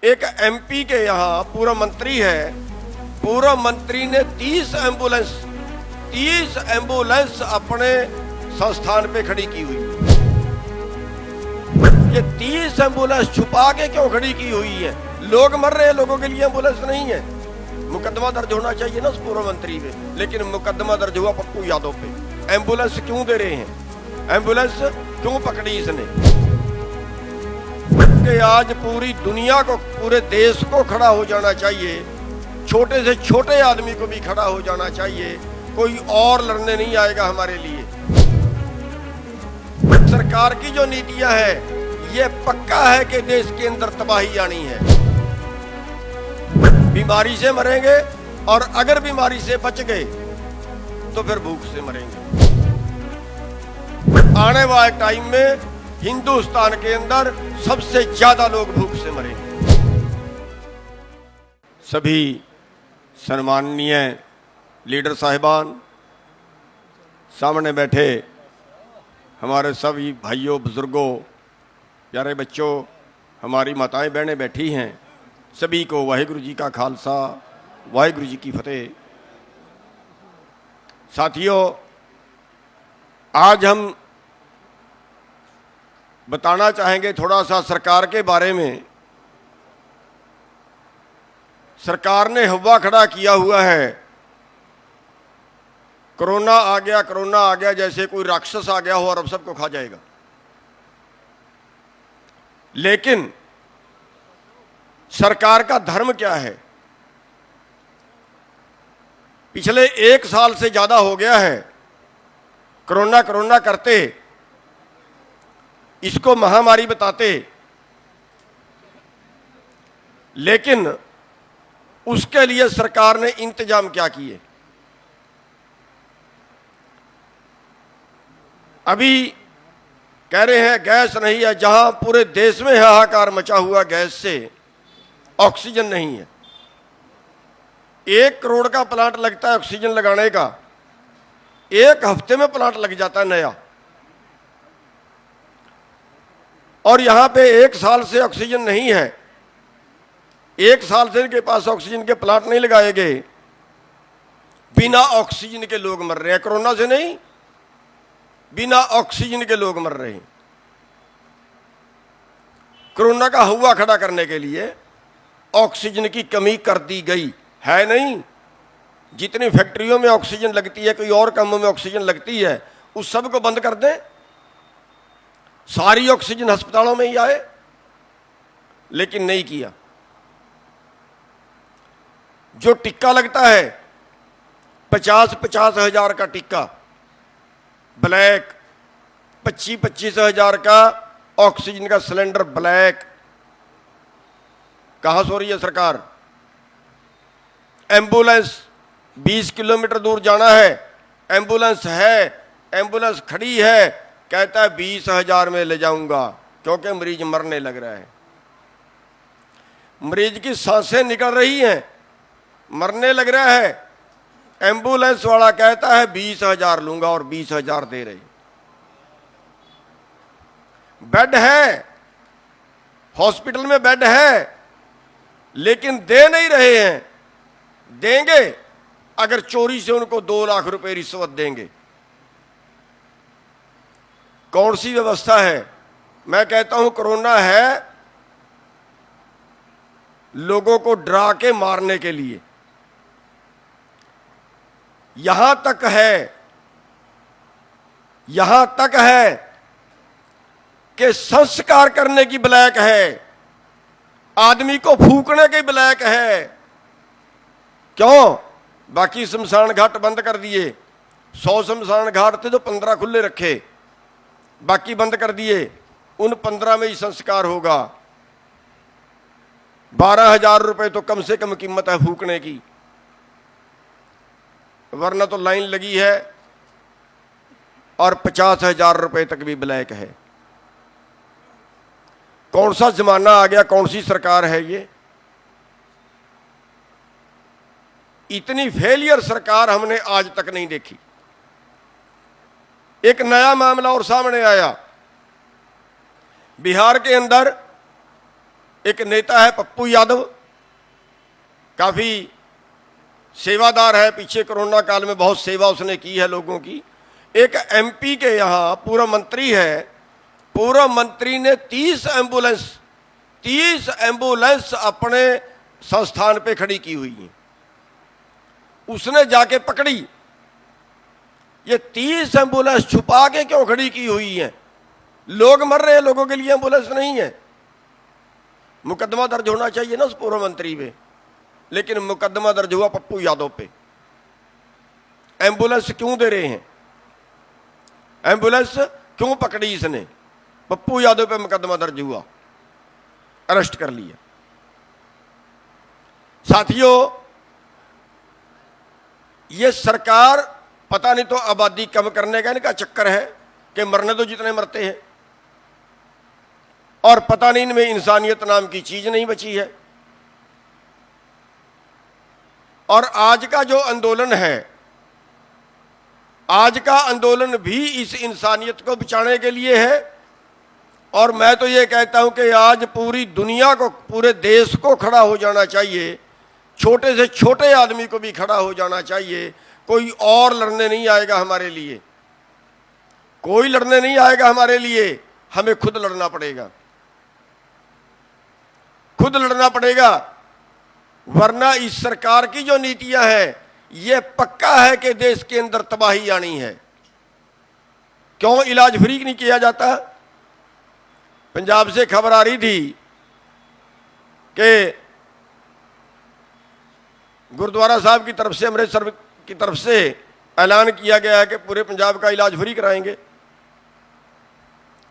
एक एमपी के यहाँ पूर्व मंत्री है, पूर्व मंत्री ने 30 एम्बुलेंस अपने संस्थान पे खड़ी की हुई। ये 30 एम्बुलेंस छुपा के क्यों खड़ी की हुई है? लोग मर रहे हैं, लोगों के लिए एम्बुलेंस नहीं है। मुकदमा दर्ज होना चाहिए ना उस पूर्व मंत्री पे, लेकिन मुकदमा दर्ज हुआ पप्पू यादव पे। एम्बुलेंस क्यों दे रहे हैं? एम्बुलेंस क्यों पकड़ी इसने? कि आज पूरी दुनिया को, पूरे देश को खड़ा हो जाना चाहिए, छोटे से छोटे आदमी को भी खड़ा हो जाना चाहिए। कोई और लड़ने नहीं आएगा हमारे लिए। सरकार की जो नीतियां हैं, ये पक्का है कि देश के अंदर तबाही आनी है। बीमारी से मरेंगे, और अगर बीमारी से बच गए तो फिर भूख से मरेंगे। आने वाले टाइम में हिंदुस्तान के अंदर सबसे ज्यादा लोग भूख से मरेंगे। सभी सम्माननीय लीडर साहिबान, सामने बैठे हमारे सभी भाइयों, बुजुर्गों, प्यारे बच्चों, हमारी माताएं बहनें बैठी हैं, सभी को वाहिगुरु जी का खालसा, वाहिगुरु जी की फतेह। साथियों, आज हम बताना चाहेंगे थोड़ा सा सरकार के बारे में। सरकार ने हवा खड़ा किया हुआ है, कोरोना आ गया, कोरोना आ गया, जैसे कोई राक्षस आ गया हो और अब सबको खा जाएगा। लेकिन सरकार का धर्म क्या है? पिछले 1 साल से ज्यादा हो गया है कोरोना कोरोना करते, इसको महामारी बताते, लेकिन उसके लिए सरकार ने इंतजाम क्या किए? अभी कह रहे हैं गैस नहीं है, जहां पूरे देश में हाहाकार मचा हुआ गैस से, ऑक्सीजन नहीं है। 1 करोड़ का प्लांट लगता है ऑक्सीजन लगाने का, 1 हफ्ते में प्लांट लग जाता है नया। और यहां पे 1 साल से ऑक्सीजन नहीं है, 1 साल से इनके पास ऑक्सीजन के प्लांट नहीं लगाए गए। बिना ऑक्सीजन के लोग मर रहे हैं, कोरोना से नहीं, बिना ऑक्सीजन के लोग मर रहे हैं। कोरोना का हवा खड़ा करने के लिए ऑक्सीजन की कमी कर दी गई है। नहीं, जितनी फैक्ट्रियों में ऑक्सीजन लगती है, कोई और कामों में ऑक्सीजन लगती है, उस सब को बंद कर दें, सारी ऑक्सीजन अस्पतालों में ही आए, लेकिन नहीं किया। जो टिक्का लगता है 50-50 हजार का टिक्का, ब्लैक, 25-25 हजार का ऑक्सीजन का सिलेंडर ब्लैक, कहां सो रही है सरकार? एम्बुलेंस 20 किलोमीटर दूर जाना है, एम्बुलेंस है, एम्बुलेंस खड़ी है, कहता है 20 हजार में ले जाऊंगा, क्योंकि मरीज मरने लग रहा है। मरीज की सांसें निकल रही हैं, मरने लग रहा है, एम्बुलेंस वाला कहता है 20 हजार लूंगा, और 20 हजार दे रहे। बेड है, हॉस्पिटल में बेड है, लेकिन दे नहीं रहे हैं। देंगे अगर चोरी से उनको 2 लाख रुपए रिश्वत देंगे। कौन सी व्यवस्था है? मैं कहता हूं कोरोना है लोगों को डरा के मारने के लिए। यहां तक है कि संस्कार करने की ब्लैक है, आदमी को फूकने की ब्लैक है। क्यों? बाकी शमशान घाट बंद कर दिए। 100 शमशान घाट थे तो 15 खुले रखे, बाकी बंद कर दिए। उन 15 में ही संस्कार होगा। 12,000 रुपए तो कम से कम कीमत है फूकने की, वरना तो लाइन लगी है, और 50,000 रुपए तक भी ब्लैक है। कौन सा जमाना आ गया? कौन सी सरकार है ये? इतनी फेलियर सरकार हमने आज तक नहीं देखी। एक नया मामला और सामने आया। बिहार के अंदर एक नेता है पप्पू यादव, काफी सेवादार है, पीछे कोरोना काल में बहुत सेवा उसने की है लोगों की। एक एमपी के यहाँ पूर्व मंत्री है, पूर्व मंत्री ने 30 एम्बुलेंस अपने संस्थान पे खड़ी की हुई है, उसने जाके पकड़ी। ये 30 एम्बुलेंस छुपा के क्यों खड़ी की हुई है? लोग मर रहे हैं, लोगों के लिए एम्बुलेंस नहीं है। मुकदमा दर्ज होना चाहिए ना उस पूर्व मंत्री पे, लेकिन मुकदमा दर्ज हुआ पप्पू यादव पे। एम्बुलेंस क्यों दे रहे हैं? एम्बुलेंस क्यों पकड़ी इसने? पप्पू यादव पे मुकदमा दर्ज हुआ, अरेस्ट कर लिया। साथियों, ये सरकार पता नहीं तो आबादी कम करने का इनका चक्कर है कि मरने तो जितने मरते हैं, और पता नहीं इनमें इंसानियत नाम की चीज नहीं बची है। और आज का जो आंदोलन है, आज का आंदोलन भी इस इंसानियत को बचाने के लिए है। और मैं तो ये कहता हूं कि आज पूरी दुनिया को, पूरे देश को खड़ा हो जाना चाहिए, छोटे से छोटे आदमी को भी खड़ा हो जाना चाहिए। कोई और लड़ने नहीं आएगा हमारे लिए, कोई लड़ने नहीं आएगा हमारे लिए, हमें खुद लड़ना पड़ेगा, खुद लड़ना पड़ेगा। वरना इस सरकार की जो नीतियां हैं, ये पक्का है कि देश के अंदर तबाही आनी है। क्यों इलाज फ्री नहीं किया जाता? पंजाब से खबर आ रही थी कि गुरुद्वारा साहब की तरफ से, अमृतसर की तरफ से ऐलान किया गया है कि पूरे पंजाब का इलाज फ्री कराएंगे।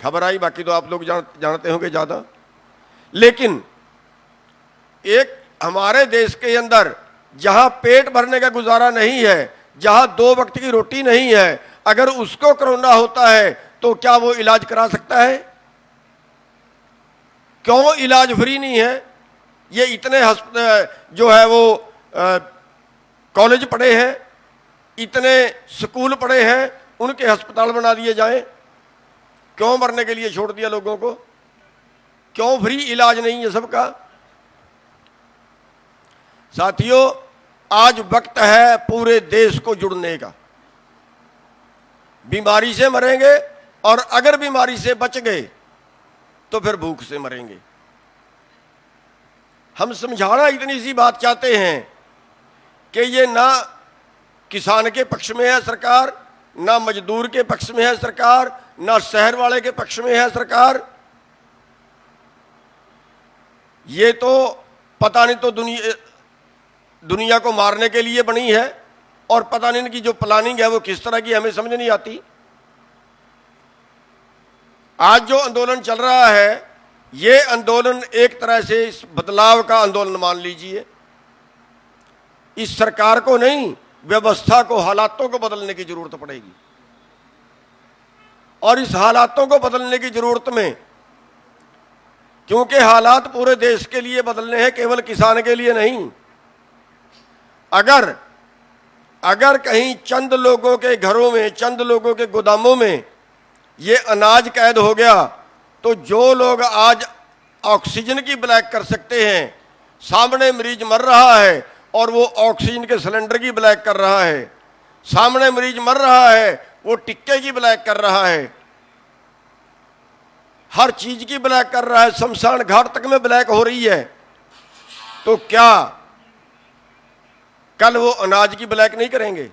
खबर आई, बाकी तो आप लोग जानते होंगे ज्यादा। लेकिन एक हमारे देश के अंदर जहां पेट भरने का गुजारा नहीं है, जहां 2 वक्त की रोटी नहीं है, अगर उसको कोरोना होता है तो क्या वो इलाज करा सकता है? क्यों इलाज फ्री नहीं है? ये इतने जो है वो कॉलेज पढ़े हैं, इतने स्कूल पढ़े हैं, उनके अस्पताल बना दिए जाएं। क्यों मरने के लिए छोड़ दिया लोगों को? क्यों फ्री इलाज नहीं है सबका? साथियों, आज वक्त है पूरे देश को जुड़ने का। बीमारी से मरेंगे, और अगर बीमारी से बच गए तो फिर भूख से मरेंगे। हम समझाना इतनी सी बात चाहते हैं कि ये ना किसान के पक्ष में है सरकार, ना मजदूर के पक्ष में है सरकार, ना शहर वाले के पक्ष में है सरकार। ये तो पता नहीं तो दुनिया को मारने के लिए बनी है, और पता नहीं इनकी जो प्लानिंग है वो किस तरह की, हमें समझ नहीं आती। आज जो आंदोलन चल रहा है, ये आंदोलन एक तरह से इस बदलाव का आंदोलन मान लीजिए। इस सरकार को नहीं, व्यवस्था को, हालातों को बदलने की जरूरत पड़ेगी। और इस हालातों को बदलने की जरूरत में, क्योंकि हालात पूरे देश के लिए बदलने हैं, केवल किसान के लिए नहीं। अगर कहीं चंद लोगों के घरों में, चंद लोगों के गोदामों में ये अनाज कैद हो गया, तो जो लोग आज ऑक्सीजन की ब्लैक कर सकते हैं, सामने मरीज मर रहा है और वो ऑक्सीजन के सिलेंडर की ब्लैक कर रहा है, सामने मरीज मर रहा है वो टिक्के की ब्लैक कर रहा है, हर चीज की ब्लैक कर रहा है, शमशान घाट तक में ब्लैक हो रही है। तो क्या कल वो अनाज की ब्लैक नहीं करेंगे?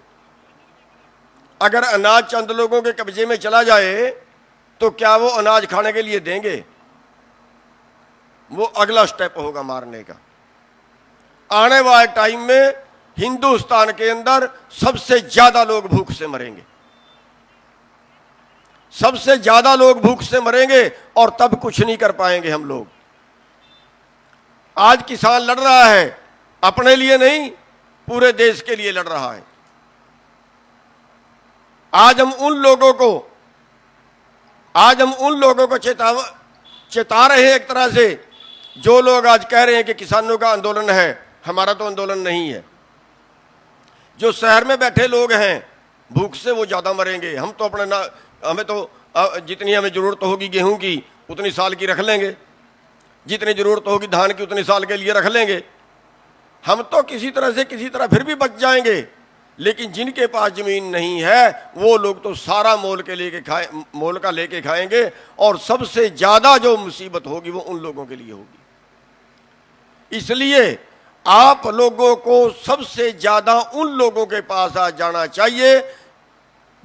अगर अनाज चंद लोगों के कब्जे में चला जाए तो क्या वो अनाज खाने के लिए देंगे? वो अगला स्टेप होगा मारने का। आने वाले टाइम में हिंदुस्तान के अंदर सबसे ज्यादा लोग भूख से मरेंगे, सबसे ज्यादा लोग भूख से मरेंगे, और तब कुछ नहीं कर पाएंगे हम लोग। आज किसान लड़ रहा है, अपने लिए नहीं, पूरे देश के लिए लड़ रहा है। आज हम उन लोगों को चेता रहे हैं एक तरह से, जो लोग आज कह रहे हैं कि किसानों का आंदोलन है, हमारा तो आंदोलन नहीं है। जो शहर में बैठे लोग हैं, भूख से वो ज्यादा मरेंगे। हम तो हमें तो जितनी हमें जरूरत होगी गेहूं की, उतनी साल की रख लेंगे। जितनी जरूरत होगी धान की उतनी साल के लिए रख लेंगे। हम तो किसी तरह से किसी तरह फिर भी बच जाएंगे, लेकिन जिनके पास जमीन नहीं है वो लोग तो सारा मोल का लेके खाएंगे, और सबसे ज्यादा जो मुसीबत होगी वो उन लोगों के लिए होगी। इसलिए आप लोगों को सबसे ज्यादा उन लोगों के पास आ जाना चाहिए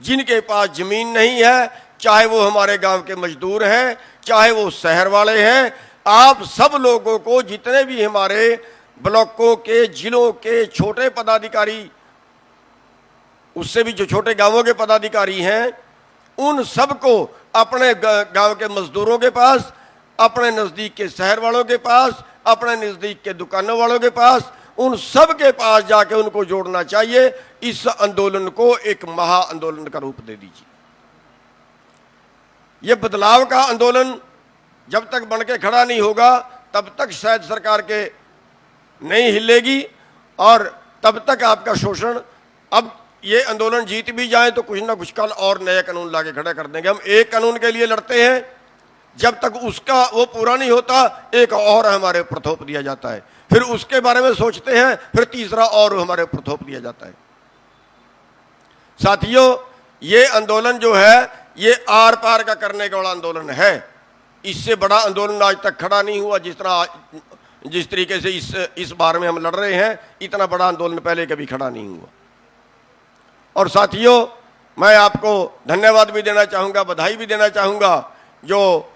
जिनके पास जमीन नहीं है, चाहे वो हमारे गांव के मजदूर हैं, चाहे वो शहर वाले हैं। आप सब लोगों को, जितने भी हमारे ब्लॉकों के, जिलों के छोटे पदाधिकारी, उससे भी जो छोटे गांवों के पदाधिकारी हैं, उन सबको अपने गांव के मजदूरों के पास, अपने नजदीक के शहर वालों के पास, अपने नजदीक के दुकानों वालों के पास, उन सब के पास जाके उनको जोड़ना चाहिए। इस आंदोलन को एक महा आंदोलन का रूप दे दीजिए। यह बदलाव का आंदोलन जब तक बनके खड़ा नहीं होगा तब तक शायद सरकार के नहीं हिलेगी, और तब तक आपका शोषण, अब ये आंदोलन जीत भी जाए तो कुछ ना कुछ कल और नया कानून लाके खड़ा कर देंगे। हम एक कानून के लिए लड़ते हैं, जब तक उसका वो पूरा नहीं होता एक और हमारे ऊपर थोप दिया जाता है, फिर उसके बारे में सोचते हैं, फिर तीसरा और हमारे ऊपर थोप दिया जाता है। साथियों, ये आंदोलन जो है ये आर पार का करने का बड़ा आंदोलन है। इससे बड़ा आंदोलन आज तक खड़ा नहीं हुआ। जिस तरीके से इस बार में हम लड़ रहे हैं, इतना बड़ा आंदोलन पहले कभी खड़ा नहीं हुआ। और साथियों, मैं आपको धन्यवाद भी देना चाहूँगा, बधाई भी देना चाहूँगा, जो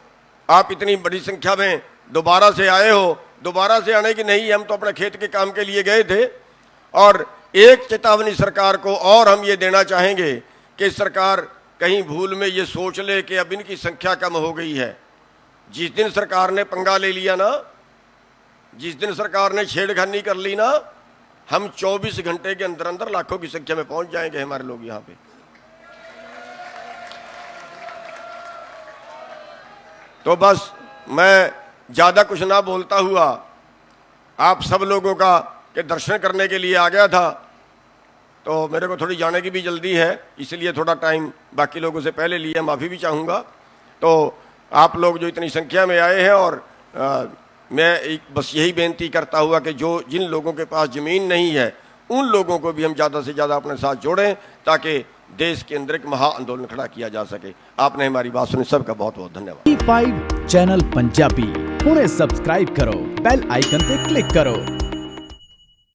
आप इतनी बड़ी संख्या में दोबारा से आए हो। दोबारा से आने की नहीं, हम तो अपने खेत के काम के लिए गए थे। और एक चेतावनी सरकार को और हम ये देना चाहेंगे कि सरकार कहीं भूल में ये सोच ले कि अब इनकी संख्या कम हो गई है। जिस दिन सरकार ने पंगा ले लिया ना, जिस दिन सरकार ने छेड़खानी कर ली ना, हम 24 घंटे के अंदर अंदर लाखों की संख्या में पहुंच जाएंगे हमारे लोग यहां पे। तो बस मैं ज्यादा कुछ ना बोलता हुआ आप सब लोगों का के दर्शन करने के लिए आ गया था। तो मेरे को थोड़ी जाने की भी जल्दी है, इसलिए थोड़ा टाइम बाकी लोगों से पहले लिया, माफ़ी भी चाहूँगा। तो आप लोग जो इतनी संख्या में आए हैं, और मैं बस यही बेनती करता हुआ कि जिन लोगों के पास ज़मीन नहीं है उन लोगों को भी हम ज़्यादा से ज़्यादा अपने साथ जोड़ें, ताकि देश के अंदर एक महा आंदोलन खड़ा किया जा सके। आपने हमारी बात सुनी, सबका बहुत बहुत धन्यवाद। T5 चैनल पंजाबी हुणे सब्सक्राइब करो, बेल आइकन पे क्लिक करो।